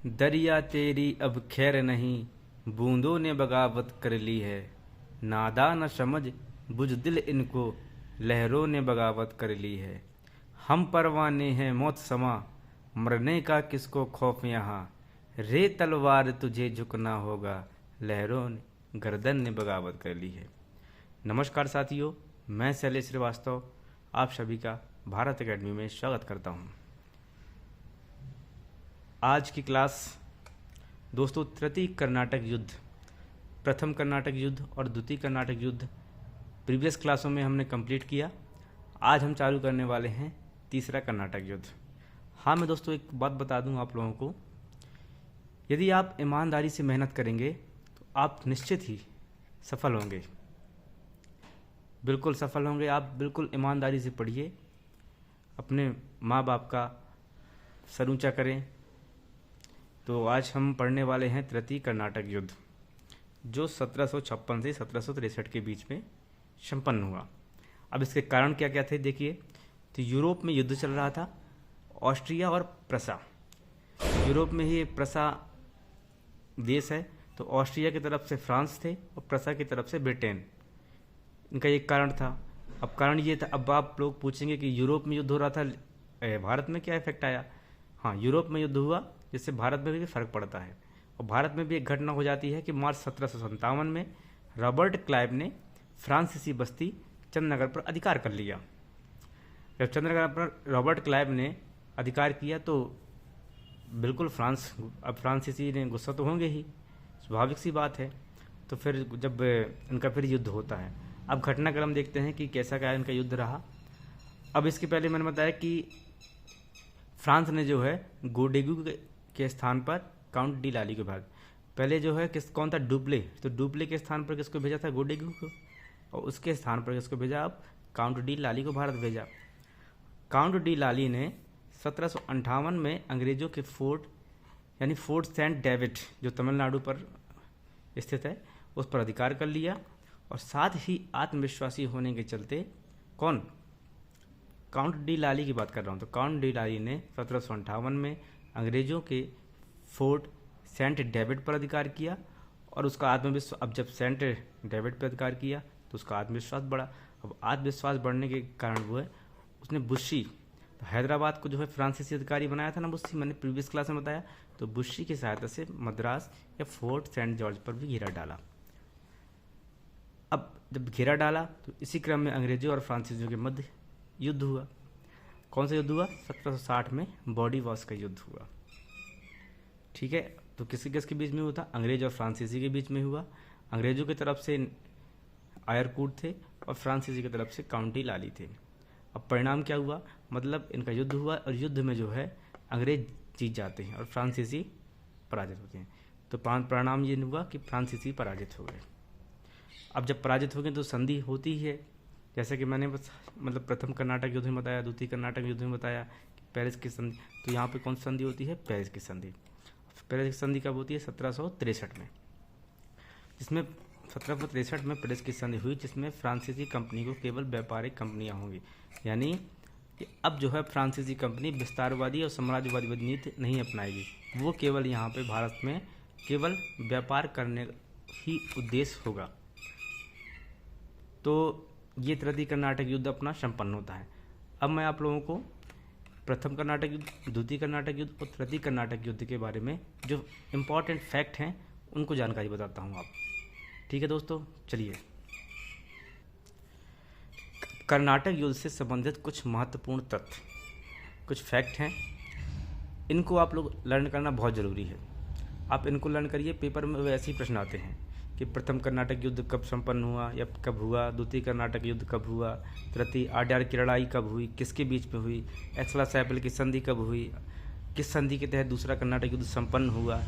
दरिया तेरी अब खैर नहीं, बूंदों ने बगावत कर ली है। नादा न समझ बुझ दिल इनको, लहरों ने बगावत कर ली है। हम परवाने हैं मौत समा, मरने का किसको खौफ यहाँ। रे तलवार तुझे झुकना होगा, लहरों ने गर्दन ने बगावत कर ली है। नमस्कार साथियों, मैं शैलेश श्रीवास्तव आप सभी का भारत एकेडमी में स्वागत करता हूँ। आज की क्लास दोस्तों तृतीय कर्नाटक युद्ध, प्रथम कर्नाटक युद्ध और द्वितीय कर्नाटक युद्ध प्रीवियस क्लासों में हमने कंप्लीट किया। आज हम चालू करने वाले हैं तीसरा कर्नाटक युद्ध। हाँ, मैं दोस्तों एक बात बता दूं आप लोगों को, यदि आप ईमानदारी से मेहनत करेंगे तो आप निश्चित ही सफल होंगे, बिल्कुल सफल होंगे। आप बिल्कुल ईमानदारी से पढ़िए, अपने माँ बाप का सर ऊँचा करें। तो आज हम पढ़ने वाले हैं तृतीय कर्नाटक युद्ध, जो 1756 से 1763 के बीच में संपन्न हुआ। अब इसके कारण क्या क्या थे देखिए। तो यूरोप में युद्ध चल रहा था, ऑस्ट्रिया और प्रसा। यूरोप में ही प्रसा देश है, तो ऑस्ट्रिया की तरफ से फ्रांस थे और प्रसा की तरफ से ब्रिटेन। इनका एक कारण था। अब कारण ये था, अब आप लोग पूछेंगे कि यूरोप में युद्ध हो रहा था, भारत में क्या इफेक्ट आया। हाँ, यूरोप में युद्ध हुआ जिससे भारत में भी फर्क पड़ता है। और भारत में भी एक घटना हो जाती है कि मार्च 1757 में रॉबर्ट क्लाइव ने फ्रांसीसी बस्ती चंद्रनगर पर अधिकार कर लिया। जब चंद्रनगर पर रॉबर्ट क्लाइव ने अधिकार किया तो बिल्कुल फ्रांसीसी ने गुस्सा तो होंगे ही, स्वाभाविक सी बात है। तो फिर जब इनका फिर युद्ध होता है, अब घटनाक्रम देखते हैं कि कैसा क्या इनका युद्ध रहा। अब इसके पहले मैंने बताया कि फ्रांस ने जो है गोडेगू के स्थान पर काउंट डी लाली को भेजा। पहले जो है कौन था, डुप्ले। तो डुप्ले के स्थान पर किसको भेजा था, गोडेगू को, और उसके स्थान पर किसको भेजा, अब काउंट डी लाली को भारत भेजा। काउंट डी लाली ने 1758 में अंग्रेजों के फोर्ट यानी फोर्ट सेंट डेविड जो तमिलनाडु पर स्थित है उस पर अधिकार कर लिया। और साथ ही आत्मविश्वासी होने के चलते कौन, काउंट डी लाली की बात कर रहा हूँ। तो काउंट डी लाली ने 1758 में अंग्रेजों के फोर्ट सेंट डेविड पर अधिकार किया और उसका आत्मविश्वास, अब जब सेंट डेविड पर अधिकार किया तो उसका आत्मविश्वास बढ़ा। अब आत्मविश्वास बढ़ने के कारण वो है उसने बुशी, तो हैदराबाद को जो है फ्रांसीसी अधिकारी बनाया था ना बुशी, मैंने प्रीवियस क्लास में बताया। तो बुशी की सहायता से मद्रास या फोर्ट सेंट जॉर्ज पर भी घेरा डाला। अब जब घेरा डाला तो इसी क्रम में अंग्रेजों और फ्रांसीसियों के मध्य युद्ध हुआ। कौन सा युद्ध हुआ, 1760 में बॉडी वॉश का युद्ध हुआ। ठीक है, तो किसके किसके बीच में हुआ था, अंग्रेज और फ्रांसीसी के बीच में हुआ। अंग्रेजों की तरफ से आयरकूट थे और फ्रांसीसी की तरफ से काउंटी लाली थे। अब परिणाम क्या हुआ, मतलब इनका युद्ध हुआ और युद्ध में जो है अंग्रेज जीत जाते हैं और फ्रांसीसी पराजित होते हैं। तो परिणाम ये हुआ कि फ्रांसीसी पराजित हो गए। अब जब पराजित हो गए तो संधि होती ही है, जैसे कि मैंने मतलब प्रथम कर्नाटक युद्ध में बताया, द्वितीय कर्नाटक युद्ध में बताया कि पेरिस की संधि। तो यहाँ पे कौन सी संधि होती है, पेरिस की संधि। पेरिस की संधि कब होती है, 1763 में, जिसमें 1763 में पेरिस की संधि हुई, जिसमें फ्रांसीसी कंपनी को केवल व्यापारिक कंपनियाँ होंगी। यानी कि अब जो है फ्रांसीसी कंपनी विस्तारवादी और साम्राज्यवादी नीति नहीं अपनाएगी, वो केवल यहाँ पे भारत में केवल व्यापार करने ही उद्देश्य होगा। तो ये तृतीय कर्नाटक युद्ध अपना संपन्न होता है। अब मैं आप लोगों को प्रथम कर्नाटक युद्ध, द्वितीय कर्नाटक युद्ध और तृतीय कर्नाटक युद्ध के बारे में जो इम्पोर्टेंट फैक्ट हैं उनको जानकारी बताता हूँ आप। ठीक है दोस्तों, चलिए। कर्नाटक युद्ध से संबंधित कुछ महत्वपूर्ण तथ्य, कुछ फैक्ट हैं, इनको आप लोग लर्न करना बहुत ज़रूरी है। आप इनको लर्न करिए, पेपर में वैसे ही प्रश्न आते हैं कि प्रथम कर्नाटक युद्ध कब संपन्न हुआ या कब हुआ, द्वितीय कर्नाटक युद्ध कब हुआ, तृतीय आड्यार की लड़ाई कब हुई, किसके बीच में हुई, एक्सला-सैपल की संधि कब हुई, किस संधि के तहत दूसरा कर्नाटक युद्ध संपन्न हुआ।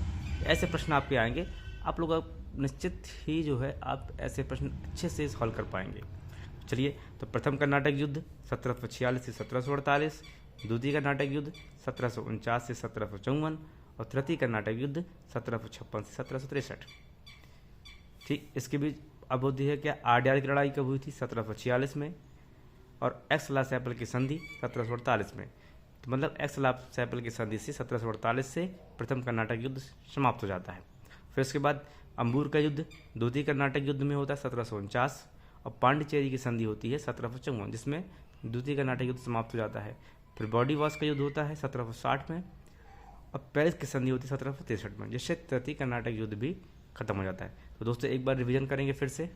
ऐसे प्रश्न आपके आएंगे। आप लोग निश्चित ही जो है आप ऐसे प्रश्न अच्छे से सॉल्व कर पाएंगे। चलिए, तो प्रथम कर्नाटक युद्ध 1746 से 1748, द्वितीय कर्नाटक युद्ध 1749 से 1754 और तृतीय कर्नाटक युद्ध 1756 से 1763। ठीक, इसके बीच अब होती है क्या, आड्यार की लड़ाई कब हुई थी, 1746 में, और एक्स-ला-सैपल की संधि 1748 में। तो मतलब एक्स-ला-सैपल की संधि से 1748 से प्रथम कर्नाटक युद्ध समाप्त हो जाता है। फिर उसके बाद अंबूर का युद्ध द्वितीय कर्नाटक युद्ध में होता है 1749, और पांडिचेरी की संधि होती है 1754, जिसमें द्वितीय कर्नाटक युद्ध समाप्त हो जाता है। फिर बॉडी-वॉश का युद्ध होता है 1760 में, और पेरिस की संधि होती है 1763 में, जिससे तृतीय कर्नाटक युद्ध भी खत्म हो जाता है। तो दोस्तों एक बार रिवीजन करेंगे फिर से,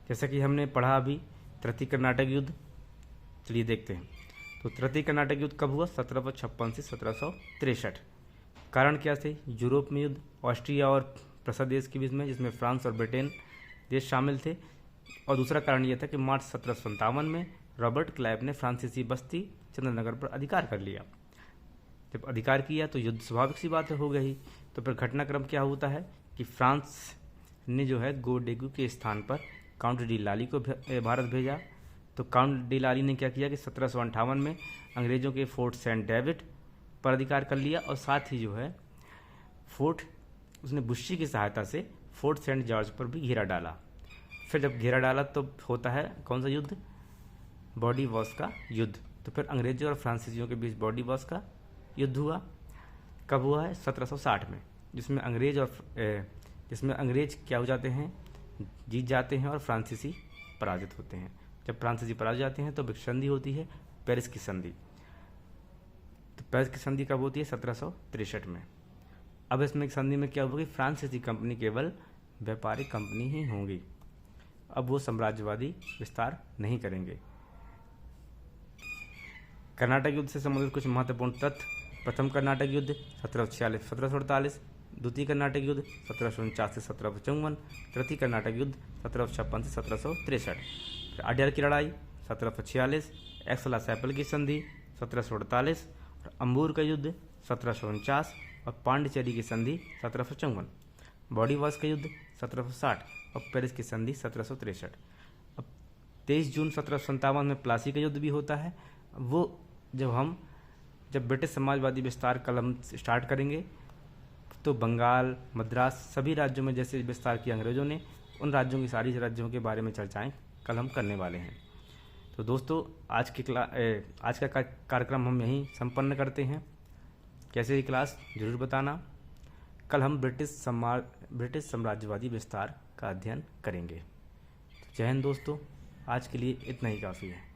जैसा कि हमने पढ़ा अभी तृतीय कर्नाटक युद्ध। चलिए देखते हैं। तो तृतीय कर्नाटक युद्ध कब हुआ? 1756 से 1763। कारण क्या थे? यूरोप में युद्ध, ऑस्ट्रिया और प्रसा देश के बीच में, जिसमें फ्रांस और ब्रिटेन देश शामिल थे। और दूसरा कारण यह था कि मार्च 1757 में रॉबर्ट क्लाइव ने फ्रांसीसी बस्ती चंद्रनगर पर अधिकार कर लिया। जब अधिकार किया तो युद्ध स्वाभाविक सी बात हो गई। तो फिर घटनाक्रम क्या होता है कि फ्रांस ने जो है गोडेगू के स्थान पर काउंट डी लाली को भारत भेजा। तो काउंट डी लाली ने क्या किया कि 1758 में अंग्रेजों के फोर्ट सेंट डेविड पर अधिकार कर लिया, और साथ ही जो है फोर्ट उसने बुशी की सहायता से फोर्ट सेंट जॉर्ज पर भी घेरा डाला। फिर जब घेरा डाला तो होता है कौन सा युद्ध? बॉडी वॉश का युद्ध। तो फिर अंग्रेजों और फ्रांसीसियों के बीच बॉडी वॉश का युद्ध हुआ। कब हुआ है? 1760 में, जिसमें अंग्रेज क्या हो जाते हैं? जीत जाते हैं, और फ्रांसीसी पराजित होते हैं। जब फ्रांसीसी पराजित जाते हैं तो एक संधि होती है पेरिस की संधि। तो पेरिस की संधि कब होती है? 1763 में। अब इसमें एक संधि में क्या होगी? फ्रांसीसी कंपनी केवल व्यापारिक कंपनी ही होंगी, अब वो साम्राज्यवादी विस्तार नहीं करेंगे। कर्नाटक युद्ध से संबंधित कुछ महत्वपूर्ण तथ्य। प्रथम कर्नाटक युद्ध 1746 1748, द्वितीय कर्नाटक युद्ध 1749 से 1755, तृतीय कर्नाटक युद्ध 1756 से 1763। फिर अड्यार की लड़ाई 1746, एक्स-ला-सैपल की संधि 1748, और अंबूर का युद्ध 1749, और पांडिचेरी की संधि 1754, बॉडी वॉश का युद्ध 1760, और पेरिस की संधि 1763। अब 23 जून 1757 में प्लासी का युद्ध भी होता है। वो जब ब्रिटिश समाजवादी विस्तार कल हम स्टार्ट करेंगे तो बंगाल, मद्रास सभी राज्यों में जैसे विस्तार किया अंग्रेजों ने, उन राज्यों की सारी राज्यों के बारे में चर्चाएं कल हम करने वाले हैं। तो दोस्तों आज का कार्यक्रम हम यहीं संपन्न करते हैं। कैसे ही क्लास जरूर बताना। कल हम ब्रिटिश साम्राज्यवादी विस्तार का अध्ययन करेंगे। तो जय हिंद दोस्तों, आज के लिए इतना ही काफ़ी है।